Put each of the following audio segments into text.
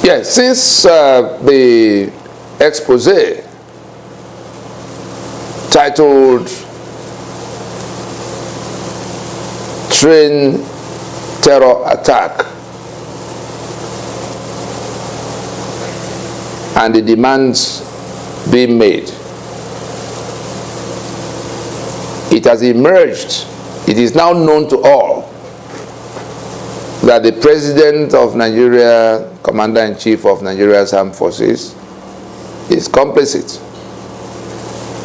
Yes, since the expose titled Train Terror Attack and the demands being made, it has emerged, it is now known to all that the President of Nigeria, Commander-in-Chief of Nigeria's Armed Forces, is complicit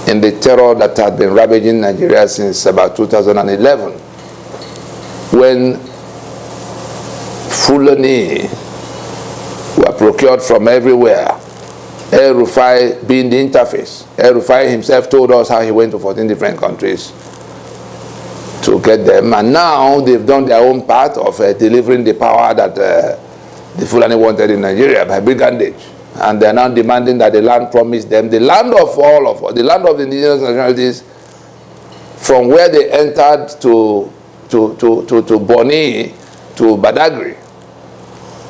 in the terror that had been ravaging Nigeria since about 2011, when Fulani were procured from everywhere, El-Rufai being the interface. El-Rufai himself told us how he went to 14 different countries to get them, and now they've done their own part of delivering the power that the Fulani wanted in Nigeria by brigandage, and they're now demanding that the land promised them, the land of all of us, the land of the indigenous nationalities, from where they entered to Boni, to Badagry.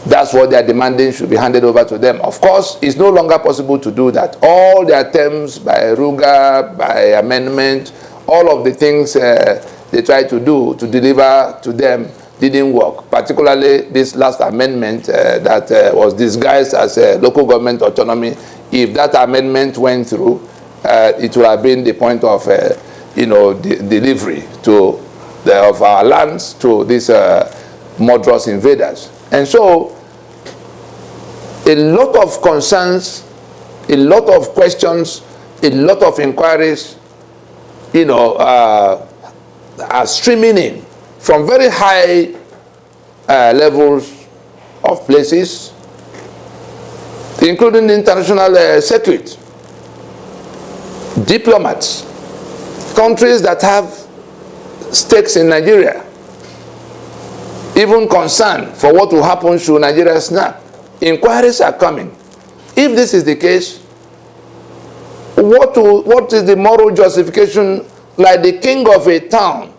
That's what they're demanding should be handed over to them. Of course, it's no longer possible to do that. All the attempts by Ruga, by amendment, all of the things they tried to do to deliver to them didn't work. Particularly this last amendment that was disguised as local government autonomy. If that amendment went through, it would have been the point of delivery of our lands to these murderous invaders. And so, a lot of concerns, a lot of questions, a lot of inquiries, are streaming in from very high levels of places, including the international circuit, diplomats, countries that have stakes in Nigeria, even concern for what will happen should Nigeria snap. Inquiries are coming. If this is the case, what is the moral justification, like the king of a town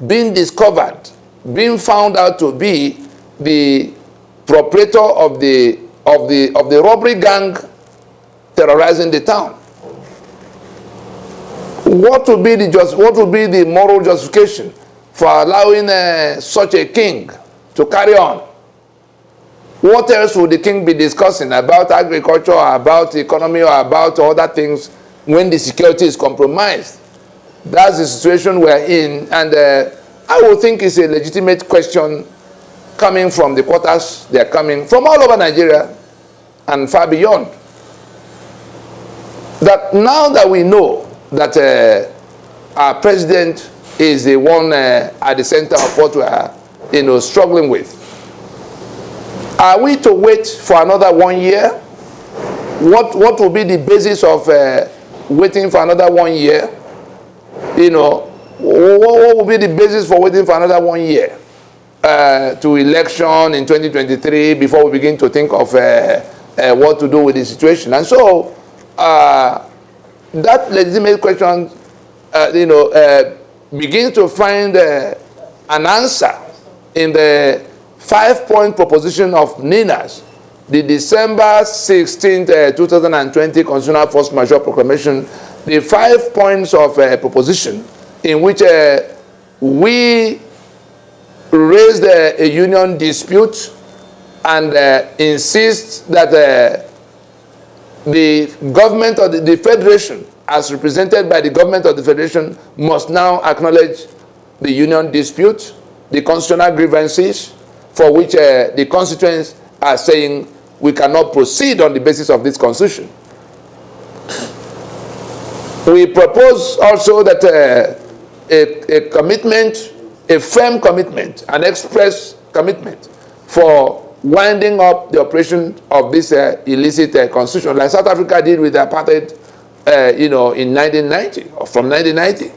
being discovered, being found out to be the proprietor of the robbery gang terrorizing the town? What would be the moral justification for allowing such a king to carry on? What else would the king be discussing about agriculture, or about economy, or about other things when the security is compromised? That's the situation we're in, and I would think it's a legitimate question coming from the quarters. They're coming from all over Nigeria and far beyond. That now that we know that our president is the one at the center of what we are, struggling with, are we to wait for another 1 year? What will be the basis of waiting for another 1 year? What will be the basis for waiting for another 1 year to election in 2023 before we begin to think of what to do with the situation? And so that legitimate question, begins to find an answer in the 5-point proposition of NINAS, the December 16th, 2020 Constitutional Force Majeure Proclamation, the 5 points of proposition in which we raised a union dispute and insist that the government of the federation, as represented by the government of the federation, must now acknowledge the union dispute, the constitutional grievances for which the constituents are saying we cannot proceed on the basis of this constitution. We propose also that a commitment, a firm commitment, an express commitment for winding up the operation of this illicit constitution, like South Africa did with apartheid, in 1990 or from 1990.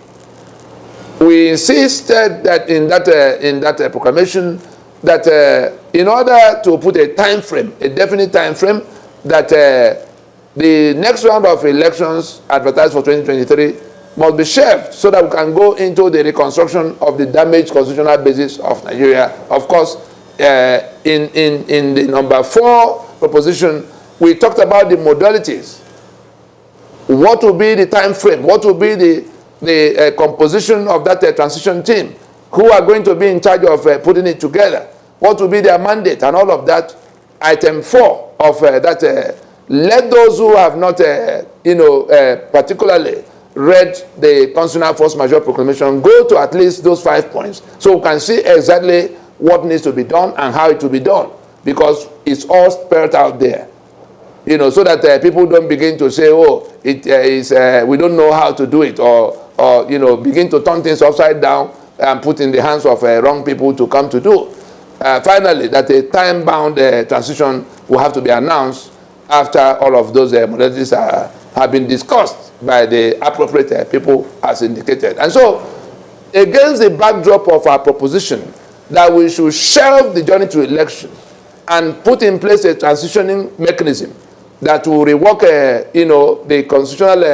We insisted that in that proclamation that in order to put a time frame, a definite time frame, that the next round of elections advertised for 2023 must be shelved so that we can go into the reconstruction of the damaged constitutional basis of Nigeria. Of course, in the number 4 proposition, we talked about the modalities. What will be the time frame? What will be the composition of that transition team? Who are going to be in charge of putting it together? What will be their mandate and all of that? Item 4 of that, let those who have not, particularly read the Constitutional Force Majeure Proclamation go to at least those 5 points so we can see exactly what needs to be done and how it will be done, because it's all spelled out there. So that people don't begin to say, oh, we don't know how to do it, or begin to turn things upside down and put in the hands of wrong people to come to do. Finally, that a time-bound transition will have to be announced after all of those modalities have been discussed by the appropriate people as indicated. And so, against the backdrop of our proposition that we should shelve the journey to election and put in place a transitioning mechanism that will rework, the constitutional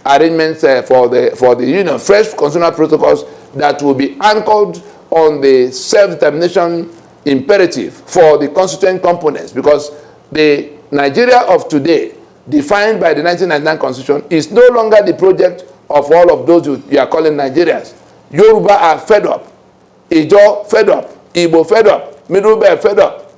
arrangements for the union, fresh constitutional protocols that will be anchored on the self-determination imperative for the constituent components, because the Nigeria of today, defined by the 1999 Constitution, is no longer the project of all of those you are calling Nigerians. Yoruba are fed up, Ijo fed up, Igbo fed up, Middle Belt fed up,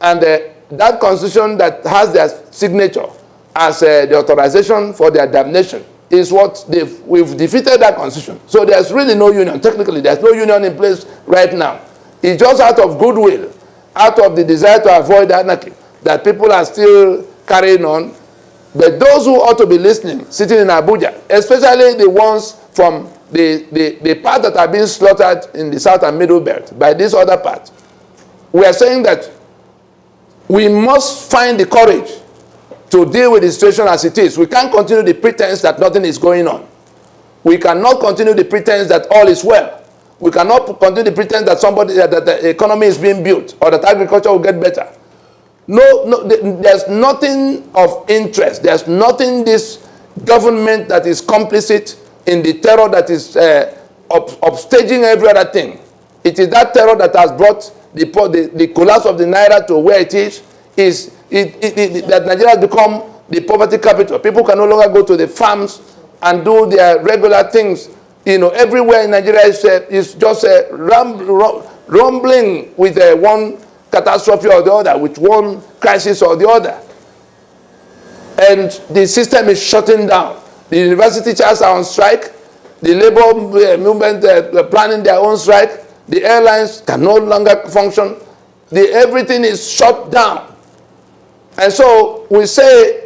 and that constitution that has their signature as the authorization for their damnation is what we've defeated that constitution. So there's really no union. Technically, there's no union in place right now. It's just out of goodwill, out of the desire to avoid anarchy, that people are still carrying on. But those who ought to be listening, sitting in Abuja, especially the ones from the part that are being slaughtered in the South and Middle Belt by this other part, we are saying that we must find the courage to deal with the situation as it is. We can't continue the pretense that nothing is going on. We cannot continue the pretense that all is well. We cannot continue the pretense that that the economy is being built or that agriculture will get better. No, there's nothing of interest. There's nothing this government that is complicit in the terror that is upstaging every other thing. It is that terror that has brought the collapse of the Naira to where it is that Nigeria has become the poverty capital. People can no longer go to the farms and do their regular things. Everywhere in Nigeria is just rumbling with one catastrophe or the other, with one crisis or the other. And the system is shutting down. The university teachers are on strike. The labor movement planning their own strike. The airlines can no longer function. Everything is shut down. And so we say,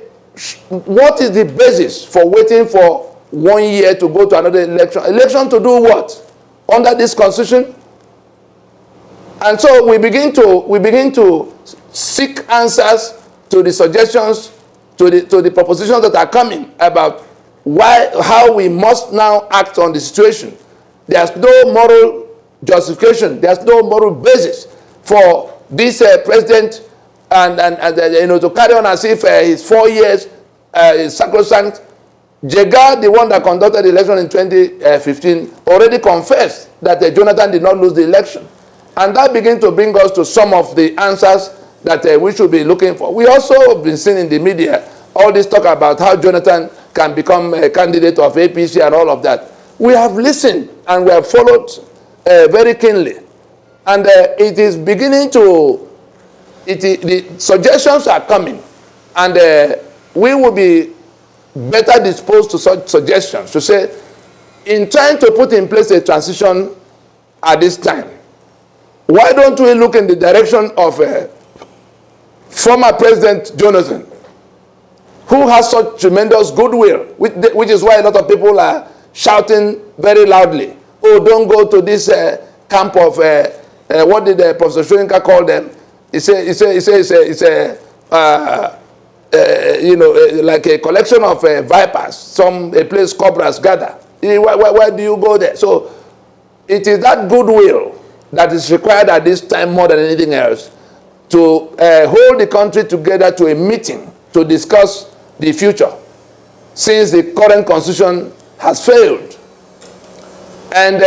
what is the basis for waiting for 1 year to go to another election? Election to do what? Under this constitution? And so we begin to seek answers to the suggestions, to the propositions that are coming about how we must now act on the situation. There's no moral justification. There's no moral basis for this president and to carry on as if his 4 years is sacrosanct. Jega, the one that conducted the election in 2015, already confessed that Jonathan did not lose the election. And that begins to bring us to some of the answers that we should be looking for. We also have been seeing in the media all this talk about how Jonathan can become a candidate of APC and all of that. We have listened and we have followed very keenly. And it is beginning to, the suggestions are coming. And we will be better disposed to such suggestions to say, in trying to put in place a transition at this time, why don't we look in the direction of former President Jonathan, who has such tremendous goodwill, which is why a lot of people are shouting very loudly, oh, don't go to this camp of, what did Professor Shoyinka call them? It's like a collection of vipers, a place cobras gather. Why do you go there? So it is that goodwill that is required at this time more than anything else to hold the country together to a meeting to discuss the future, since the current constitution has failed. And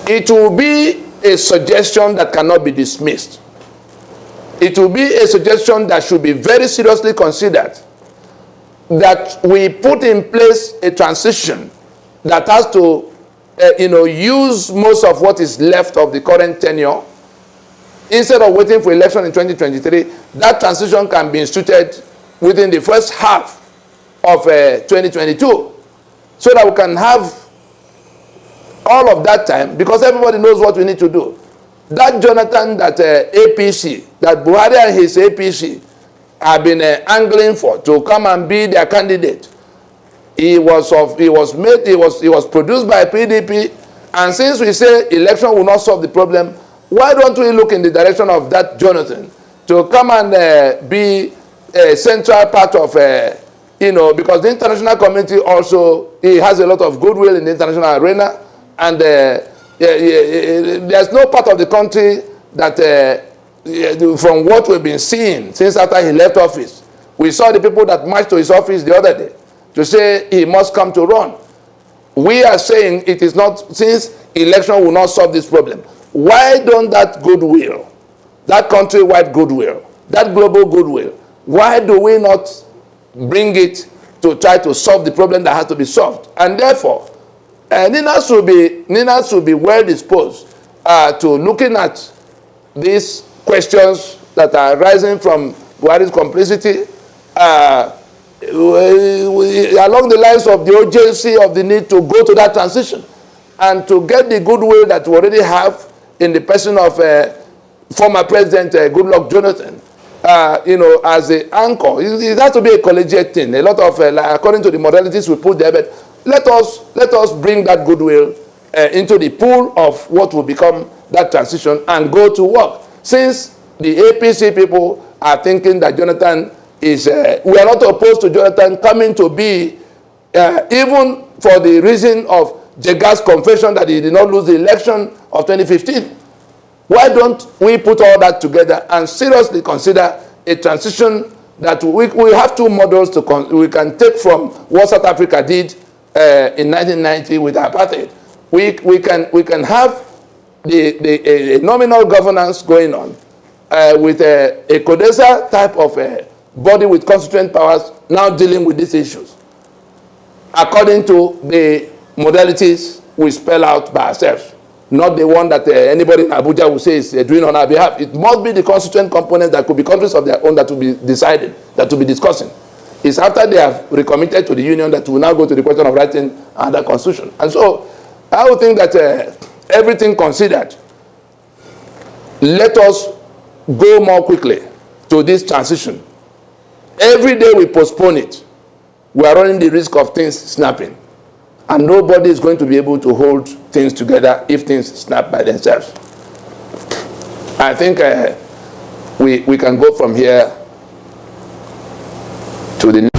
it will be a suggestion that cannot be dismissed. it will be a suggestion that should be very seriously considered, that we put in place a transition that has to use most of what is left of the current tenure. Instead of waiting for election in 2023, that transition can be instituted within the first half of 2022, so that we can have all of that time, because everybody knows what we need to do. That Jonathan that APC, that Buhari and his APC have been angling for to come and be their candidate, he was produced by PDP, and since we say election will not solve the problem, why don't we look in the direction of that Jonathan to come and be a central part of, because the international community also, he has a lot of goodwill in the international arena, and there's no part of the country that, from what we've been seeing since after he left office, we saw the people that marched to his office the other day to say he must come to run. We are saying it is not, since election will not solve this problem, why don't that goodwill, that countrywide goodwill, that global goodwill, why do we not bring it to try to solve the problem that has to be solved? And therefore, Nina should be well disposed to looking at these questions that are arising from Buhari's complicity, along the lines of the urgency of the need to go to that transition and to get the goodwill that we already have in the person of former President Goodluck Jonathan, as the anchor. It has to be a collegiate thing. A lot of, according to the modalities we put there, but let us bring that goodwill into the pool of what will become that transition and go to work. Since the APC people are thinking that Jonathan is, we are not opposed to Jonathan coming to be, even for the reason of Jega's confession that he did not lose the election of 2015. Why don't we put all that together and seriously consider a transition that we have two models we can take from what South Africa did in 1990 with apartheid. We can have a nominal governance going on with a CODESA type of body with constituent powers now dealing with these issues according to the modalities we spell out by ourselves, not the one that anybody in Abuja will say is doing on our behalf. It must be the constituent components that could be countries of their own that will be decided, that will be discussing. It's after they have recommitted to the union that will now go to the question of writing another constitution. And so I would think that everything considered, let us go more quickly to this transition. Every day we postpone it, we are running the risk of things snapping. And nobody is going to be able to hold things together if things snap by themselves. I think we can go from here to the